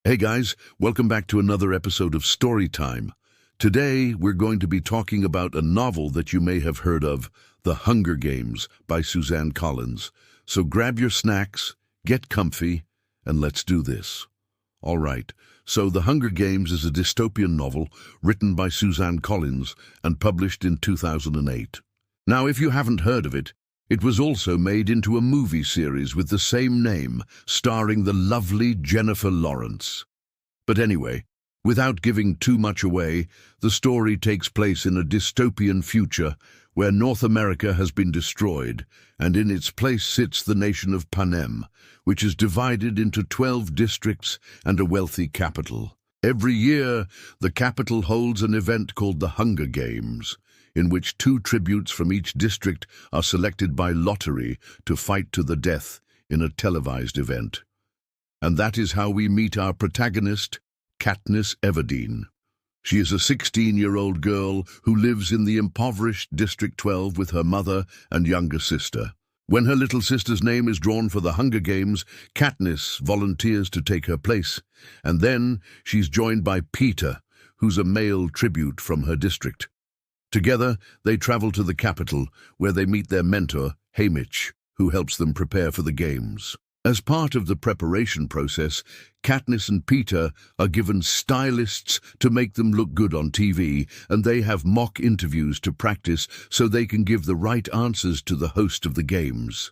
Hey guys, welcome back to another episode of Storytime. Today we're going to be talking about a novel that you may have heard of, The Hunger Games by Suzanne Collins. So grab your snacks, get comfy, and let's do this. All right, so The Hunger Games is a dystopian novel written by Suzanne Collins and published in 2008. Now, if you haven't heard of it, it was also made into a movie series with the same name, starring the lovely Jennifer Lawrence. But anyway, without giving too much away, the story takes place in a dystopian future where North America has been destroyed, and in its place sits the nation of Panem, which is divided into 12 districts and a wealthy capital. Every year, the capital holds an event called the Hunger Games, in which 2 tributes from each district are selected by lottery to fight to the death in a televised event. And that is how we meet our protagonist, Katniss Everdeen. She is a 16-year-old girl who lives in the impoverished District 12 with her mother and younger sister. When her little sister's name is drawn for the Hunger Games, Katniss volunteers to take her place, and then she's joined by Peter, who's a male tribute from her district. Together, they travel to the capital, where they meet their mentor, Haymitch, who helps them prepare for the games. As part of the preparation process, Katniss and Peter are given stylists to make them look good on TV, and they have mock interviews to practice so they can give the right answers to the host of the games.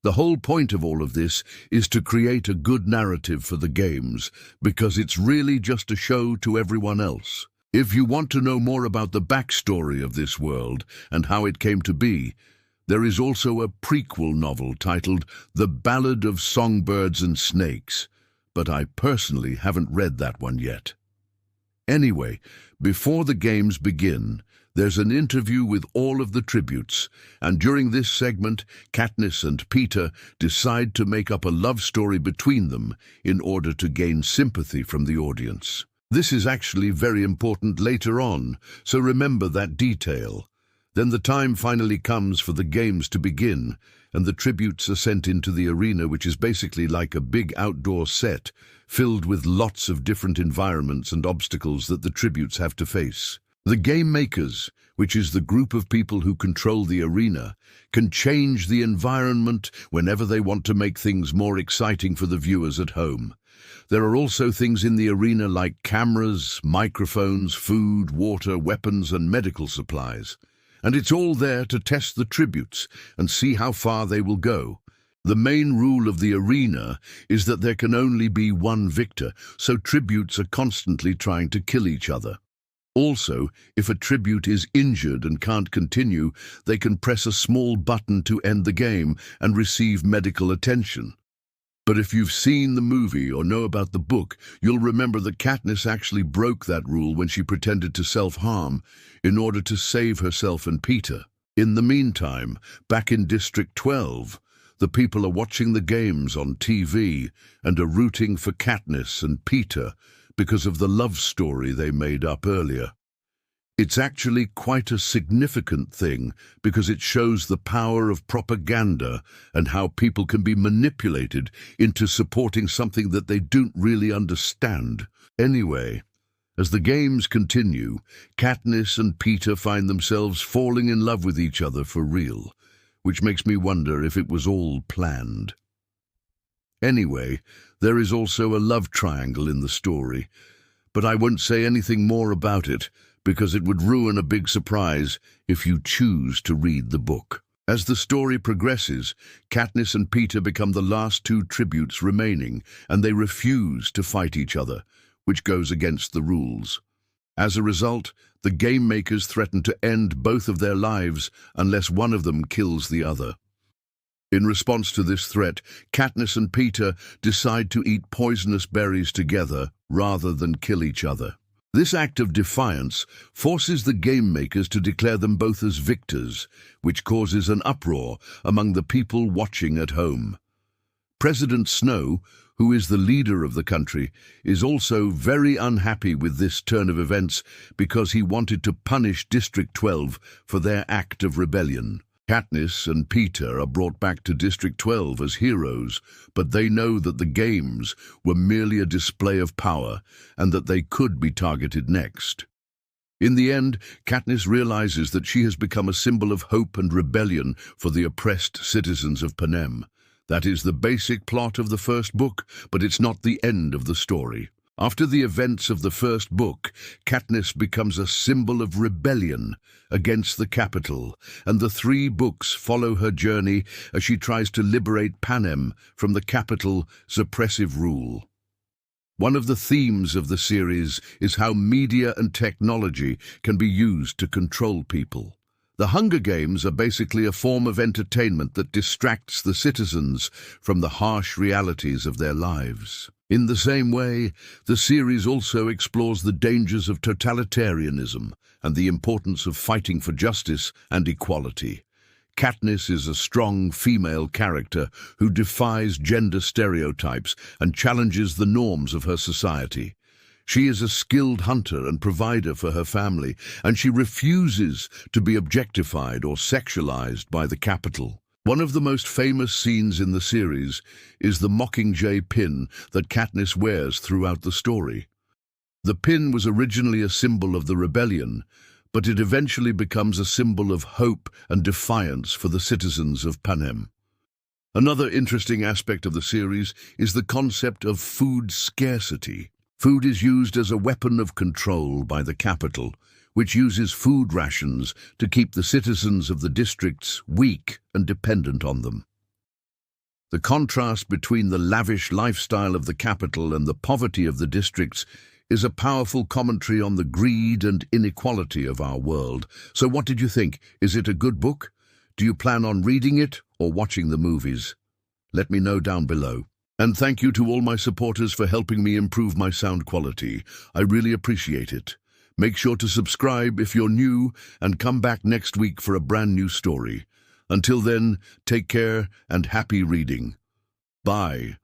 The whole point of all of this is to create a good narrative for the games, because it's really just a show to everyone else. If you want to know more about the backstory of this world and how it came to be, there is also a prequel novel titled The Ballad of Songbirds and Snakes, but I personally haven't read that one yet. Anyway, before the games begin, there's an interview with all of the tributes, and during this segment, Katniss and Peter decide to make up a love story between them in order to gain sympathy from the audience. This is actually very important later on, so remember that detail. Then the time finally comes for the games to begin, and the tributes are sent into the arena, which is basically like a big outdoor set, filled with lots of different environments and obstacles that the tributes have to face. The game makers, which is the group of people who control the arena, can change the environment whenever they want to make things more exciting for the viewers at home. There are also things in the arena like cameras, microphones, food, water, weapons, and medical supplies. And it's all there to test the tributes and see how far they will go. The main rule of the arena is that there can only be one victor, so tributes are constantly trying to kill each other. Also, if a tribute is injured and can't continue, they can press a small button to end the game and receive medical attention. But if you've seen the movie or know about the book, you'll remember that Katniss actually broke that rule when she pretended to self-harm in order to save herself and Peter. In the meantime, back in District 12, the people are watching the games on TV and are rooting for Katniss and Peter because of the love story they made up earlier. It's actually quite a significant thing because it shows the power of propaganda and how people can be manipulated into supporting something that they don't really understand. Anyway, as the games continue, Katniss and Peter find themselves falling in love with each other for real, which makes me wonder if it was all planned. Anyway, there is also a love triangle in the story, but I won't say anything more about it, because it would ruin a big surprise if you choose to read the book. As the story progresses, Katniss and Peter become the last 2 tributes remaining, and they refuse to fight each other, which goes against the rules. As a result, the game makers threaten to end both of their lives unless one of them kills the other. In response to this threat, Katniss and Peter decide to eat poisonous berries together rather than kill each other. This act of defiance forces the game makers to declare them both as victors, which causes an uproar among the people watching at home. President Snow, who is the leader of the country, is also very unhappy with this turn of events because he wanted to punish District 12 for their act of rebellion. Katniss and Peter are brought back to District 12 as heroes, but they know that the games were merely a display of power and that they could be targeted next. In the end, Katniss realizes that she has become a symbol of hope and rebellion for the oppressed citizens of Panem. That is the basic plot of the first book, but it's not the end of the story. After the events of the first book, Katniss becomes a symbol of rebellion against the capital, and the 3 books follow her journey as she tries to liberate Panem from the capital's oppressive rule. One of the themes of the series is how media and technology can be used to control people. The Hunger Games are basically a form of entertainment that distracts the citizens from the harsh realities of their lives. In the same way, the series also explores the dangers of totalitarianism and the importance of fighting for justice and equality. Katniss is a strong female character who defies gender stereotypes and challenges the norms of her society. She is a skilled hunter and provider for her family, and she refuses to be objectified or sexualized by the capital. One of the most famous scenes in the series is the Mockingjay pin that Katniss wears throughout the story. The pin was originally a symbol of the rebellion, but it eventually becomes a symbol of hope and defiance for the citizens of Panem. Another interesting aspect of the series is the concept of food scarcity. Food is used as a weapon of control by the capital, which uses food rations to keep the citizens of the districts weak and dependent on them. The contrast between the lavish lifestyle of the capital and the poverty of the districts is a powerful commentary on the greed and inequality of our world. So what did you think? Is it a good book? Do you plan on reading it or watching the movies? Let me know down below. And thank you to all my supporters for helping me improve my sound quality. I really appreciate it. Make sure to subscribe if you're new and come back next week for a brand new story. Until then, take care and happy reading. Bye.